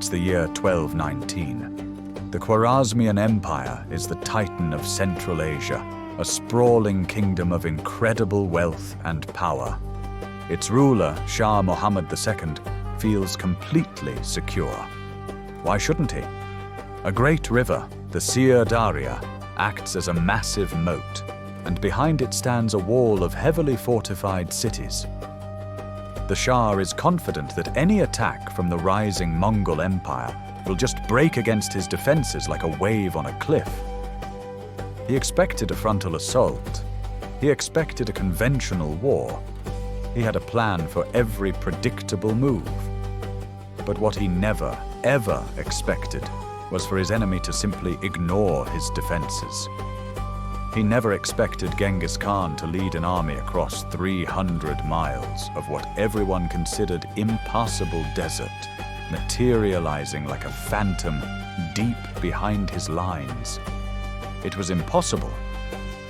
It's the year 1219. The Khwarazmian Empire is the titan of Central Asia, a sprawling kingdom of incredible wealth and power. Its ruler, Shah Muhammad II, feels completely secure. Why shouldn't he? A great river, the Syr Darya, acts as a massive moat, and behind it stands a wall of heavily fortified cities. The Shah is confident that any attack from the rising Mongol Empire will just break against his defenses like a wave on a cliff. He expected a frontal assault. He expected a conventional war. He had a plan for every predictable move. But what he never, ever expected was for his enemy to simply ignore his defenses. He never expected Genghis Khan to lead an army across 300 miles of what everyone considered impassable desert, materializing like a phantom deep behind his lines. It was impossible,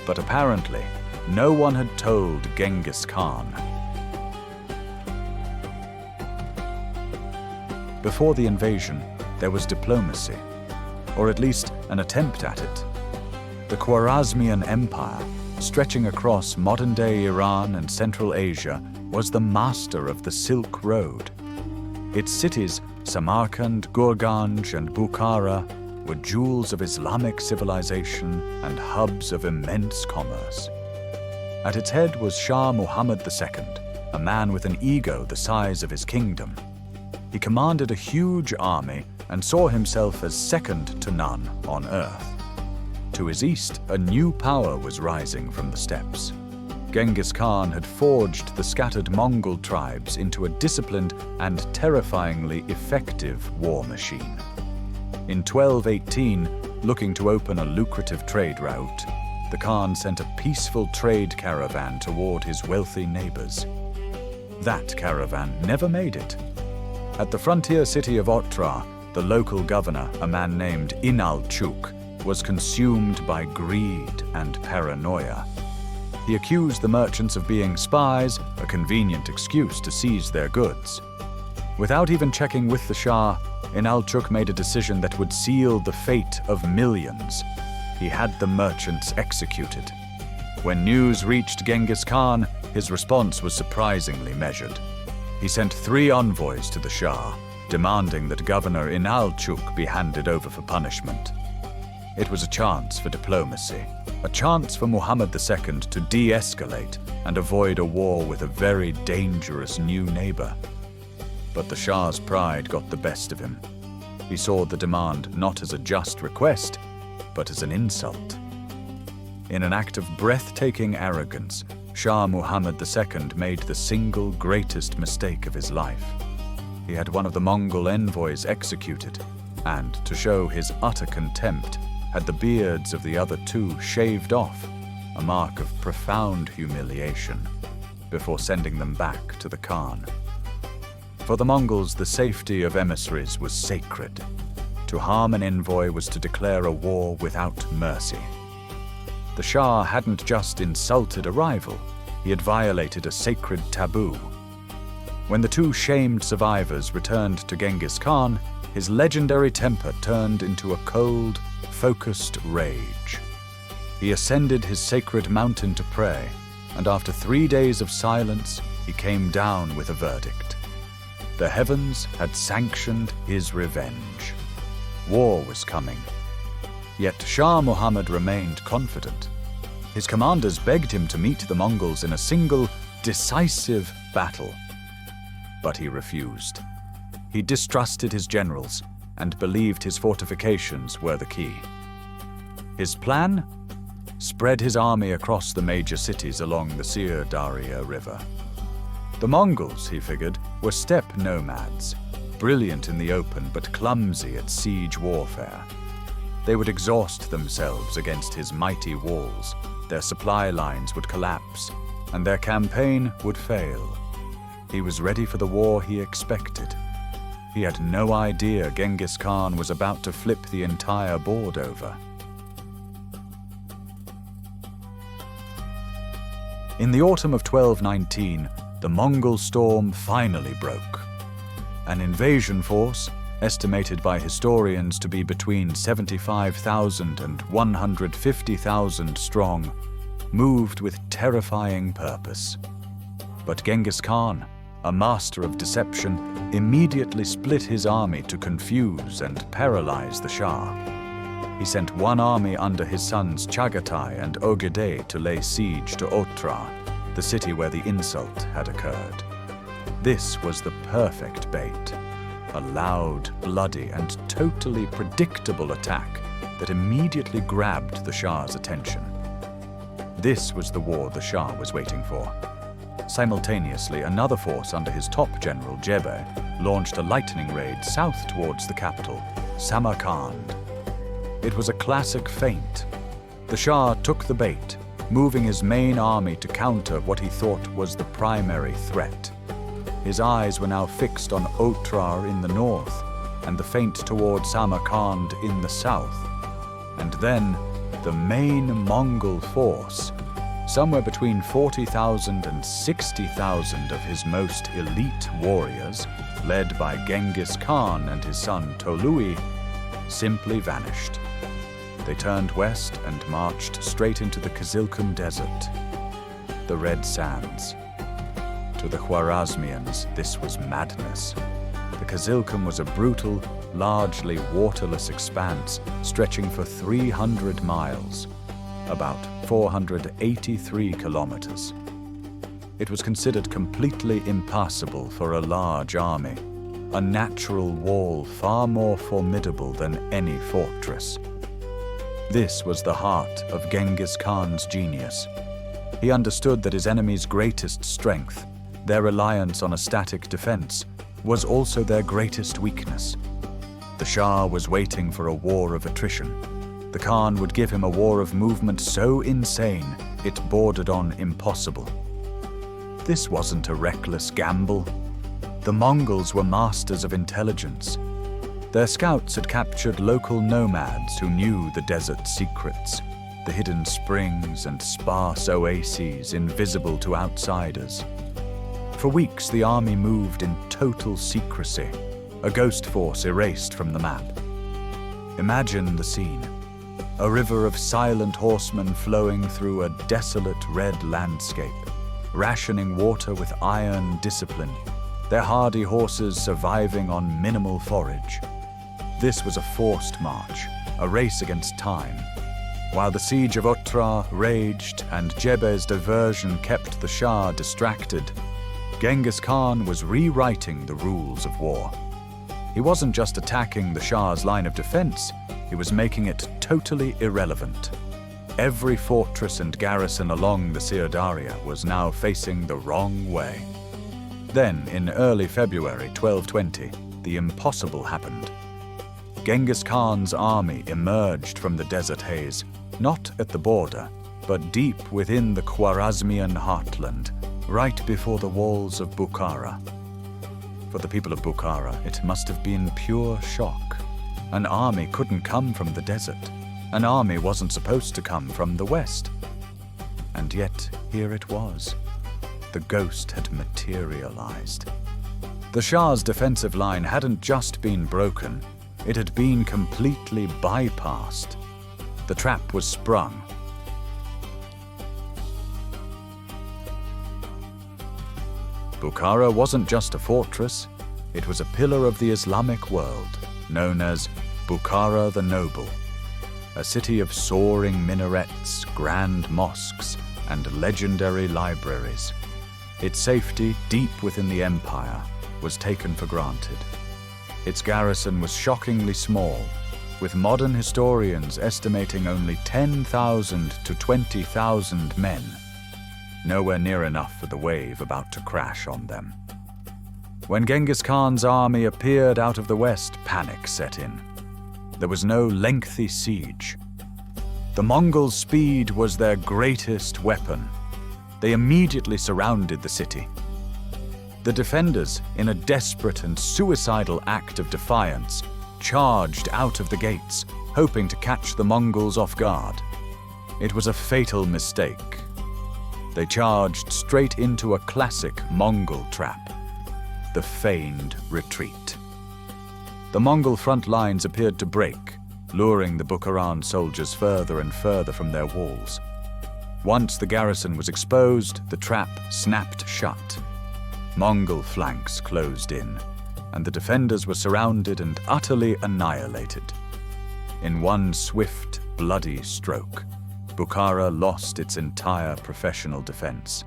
but apparently no one had told Genghis Khan. Before the invasion, there was diplomacy, or at least an attempt at it. The Khwarazmian Empire, stretching across modern-day Iran and Central Asia, was the master of the Silk Road. Its cities, Samarkand, Gurganj, and Bukhara, were jewels of Islamic civilization and hubs of immense commerce. At its head was Shah Muhammad II, a man with an ego the size of his kingdom. He commanded a huge army and saw himself as second to none on earth. To his east, a new power was rising from the steppes. Genghis Khan had forged the scattered Mongol tribes into a disciplined and terrifyingly effective war machine. In 1218, looking to open a lucrative trade route, the Khan sent a peaceful trade caravan toward his wealthy neighbors. That caravan never made it. At the frontier city of Otrar, the local governor, a man named Inalchuk, was consumed by greed and paranoia. He accused the merchants of being spies, a convenient excuse to seize their goods. Without even checking with the Shah, Inalchuk made a decision that would seal the fate of millions. He had the merchants executed. When news reached Genghis Khan, his response was surprisingly measured. He sent 3 envoys to the Shah, demanding that Governor Inalchuk be handed over for punishment. It was a chance for diplomacy, a chance for Muhammad II to de-escalate and avoid a war with a very dangerous new neighbor. But the Shah's pride got the best of him. He saw the demand not as a just request, but as an insult. In an act of breathtaking arrogance, Shah Muhammad II made the single greatest mistake of his life. He had one of the Mongol envoys executed, and to show his utter contempt, had the beards of the other 2 shaved off, a mark of profound humiliation, before sending them back to the Khan. For the Mongols, the safety of emissaries was sacred. To harm an envoy was to declare a war without mercy. The Shah hadn't just insulted a rival, he had violated a sacred taboo. When the 2 shamed survivors returned to Genghis Khan, his legendary temper turned into a cold, focused rage. He ascended his sacred mountain to pray, and after 3 days of silence, he came down with a verdict. The heavens had sanctioned his revenge. War was coming. Yet Shah Muhammad remained confident. His commanders begged him to meet the Mongols in a single, decisive battle. But he refused. He distrusted his generals and believed his fortifications were the key. His plan? Spread his army across the major cities along the Syr Darya River. The Mongols, he figured, were steppe nomads, brilliant in the open but clumsy at siege warfare. They would exhaust themselves against his mighty walls, their supply lines would collapse, and their campaign would fail. He was ready for the war he expected. He had no idea Genghis Khan was about to flip the entire board over. In the autumn of 1219, the Mongol storm finally broke. An invasion force, estimated by historians to be between 75,000 and 150,000 strong, moved with terrifying purpose. But Genghis Khan, a master of deception, immediately split his army to confuse and paralyze the Shah. He sent one army under his sons Chagatai and Ogedei to lay siege to Otrar, the city where the insult had occurred. This was the perfect bait, a loud, bloody, and totally predictable attack that immediately grabbed the Shah's attention. This was the war the Shah was waiting for. Simultaneously, another force under his top general Jebe launched a lightning raid south towards the capital, Samarkand. It was a classic feint. The Shah took the bait, moving his main army to counter what he thought was the primary threat. His eyes were now fixed on Otrar in the north and the feint towards Samarkand in the south. And then, the main Mongol force, somewhere between 40,000 and 60,000 of his most elite warriors, led by Genghis Khan and his son Tolui, simply vanished. They turned west and marched straight into the Kazilkum desert, the Red Sands. To the Khwarezmians, this was madness. The Kazilkum was a brutal, largely waterless expanse stretching for 300 miles, about 483 kilometers. It was considered completely impassable for a large army, a natural wall far more formidable than any fortress. This was the heart of Genghis Khan's genius. He understood that his enemy's greatest strength, their reliance on a static defense, was also their greatest weakness. The Shah was waiting for a war of attrition. The Khan would give him a war of movement so insane it bordered on impossible. This wasn't a reckless gamble. The Mongols were masters of intelligence. Their scouts had captured local nomads who knew the desert's secrets, the hidden springs and sparse oases invisible to outsiders. For weeks, the army moved in total secrecy, a ghost force erased from the map. Imagine the scene. A river of silent horsemen flowing through a desolate red landscape, rationing water with iron discipline, their hardy horses surviving on minimal forage. This was a forced march, a race against time. While the siege of Otrar raged and Jebe's diversion kept the Shah distracted, Genghis Khan was rewriting the rules of war. He wasn't just attacking the Shah's line of defense, he was making it totally irrelevant. Every fortress and garrison along the Sirdaria was now facing the wrong way. Then, in early February 1220, the impossible happened. Genghis Khan's army emerged from the desert haze, not at the border, but deep within the Khwarezmian heartland, right before the walls of Bukhara. For the people of Bukhara, it must have been pure shock. An army couldn't come from the desert. An army wasn't supposed to come from the west. And yet, here it was. The ghost had materialized. The Shah's defensive line hadn't just been broken, it had been completely bypassed. The trap was sprung. Bukhara wasn't just a fortress, it was a pillar of the Islamic world, known as Bukhara the Noble, a city of soaring minarets, grand mosques, and legendary libraries. Its safety, deep within the empire, was taken for granted. Its garrison was shockingly small, with modern historians estimating only 10,000 to 20,000 men. Nowhere near enough for the wave about to crash on them. When Genghis Khan's army appeared out of the west, panic set in. There was no lengthy siege. The Mongols' speed was their greatest weapon. They immediately surrounded the city. The defenders, in a desperate and suicidal act of defiance, charged out of the gates, hoping to catch the Mongols off guard. It was a fatal mistake. They charged straight into a classic Mongol trap, the feigned retreat. the Mongol front lines appeared to break, luring the Bukharan soldiers further and further from their walls. Once the garrison was exposed, the trap snapped shut. Mongol flanks closed in, and the defenders were surrounded and utterly annihilated. In one swift, bloody stroke, Bukhara lost its entire professional defense.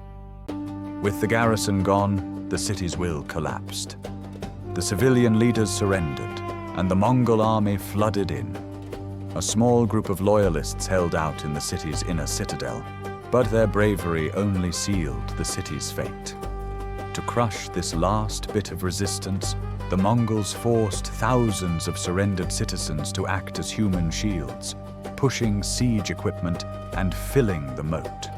With the garrison gone, the city's will collapsed. The civilian leaders surrendered, and the Mongol army flooded in. A small group of loyalists held out in the city's inner citadel, but their bravery only sealed the city's fate. To crush this last bit of resistance, the Mongols forced thousands of surrendered citizens to act as human shields, pushing siege equipment and filling the moat.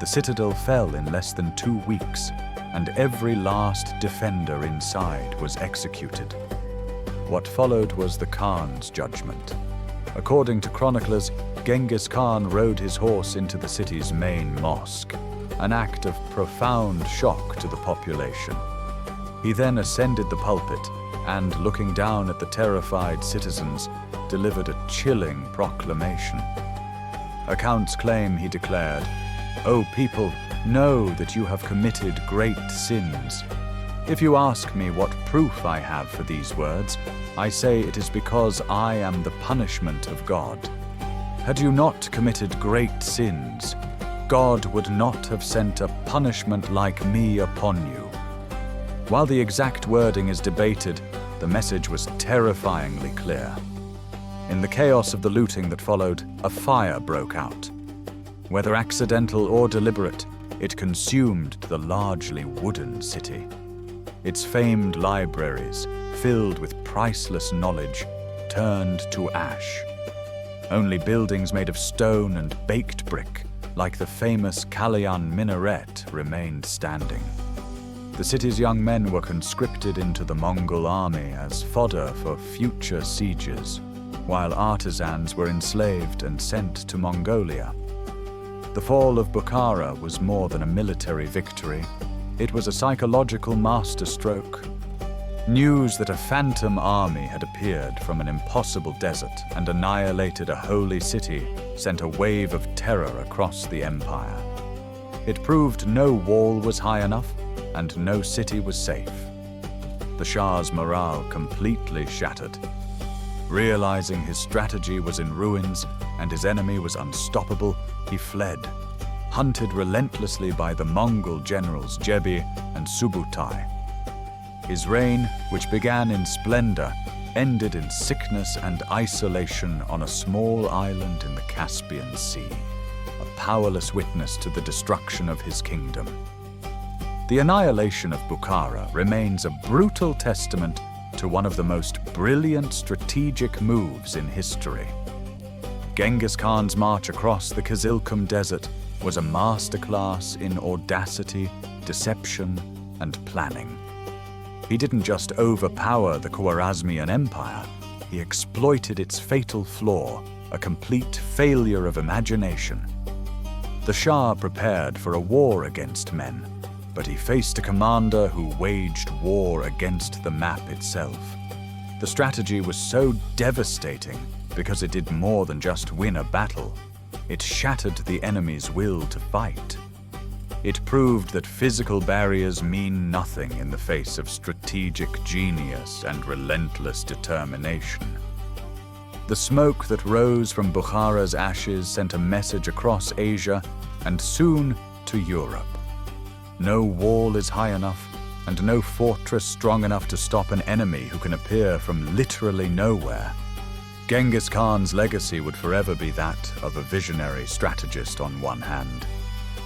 The citadel fell in less than 2 weeks, and every last defender inside was executed. What followed was the Khan's judgment. According to chroniclers, Genghis Khan rode his horse into the city's main mosque, an act of profound shock to the population. He then ascended the pulpit and, looking down at the terrified citizens, delivered a chilling proclamation. Accounts claim he declared, "O people, know that you have committed great sins. If you ask me what proof I have for these words, I say it is because I am the punishment of God. Had you not committed great sins, God would not have sent a punishment like me upon you." While the exact wording is debated, the message was terrifyingly clear. In the chaos of the looting that followed, a fire broke out. Whether accidental or deliberate, it consumed the largely wooden city. Its famed libraries, filled with priceless knowledge, turned to ash. Only buildings made of stone and baked brick, like the famous Kalyan minaret, remained standing. The city's young men were conscripted into the Mongol army as fodder for future sieges, while artisans were enslaved and sent to Mongolia. The fall of Bukhara was more than a military victory. It was a psychological masterstroke. News that a phantom army had appeared from an impossible desert and annihilated a holy city sent a wave of terror across the empire. It proved no wall was high enough and no city was safe. The Shah's morale completely shattered. Realizing his strategy was in ruins and his enemy was unstoppable, he fled, hunted relentlessly by the Mongol generals Jebi and Subutai. His reign, which began in splendor, ended in sickness and isolation on a small island in the Caspian Sea, a powerless witness to the destruction of his kingdom. The annihilation of Bukhara remains a brutal testament to one of the most brilliant strategic moves in history. Genghis Khan's march across the Kazilkum desert was a masterclass in audacity, deception, and planning. He didn't just overpower the Khwarazmian Empire, he exploited its fatal flaw, a complete failure of imagination. The Shah prepared for a war against men, but he faced a commander who waged war against the map itself. The strategy was so devastating because it did more than just win a battle. It shattered the enemy's will to fight. It proved that physical barriers mean nothing in the face of strategic genius and relentless determination. The smoke that rose from Bukhara's ashes sent a message across Asia and soon to Europe. No wall is high enough, and no fortress strong enough to stop an enemy who can appear from literally nowhere. Genghis Khan's legacy would forever be that of a visionary strategist on one hand,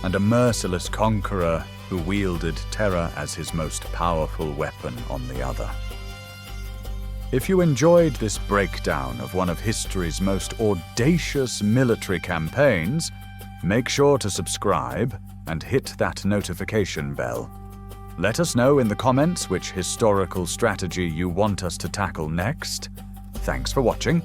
and a merciless conqueror who wielded terror as his most powerful weapon on the other. If you enjoyed this breakdown of one of history's most audacious military campaigns, make sure to subscribe and hit that notification bell. Let us know in the comments which historical strategy you want us to tackle next. Thanks for watching.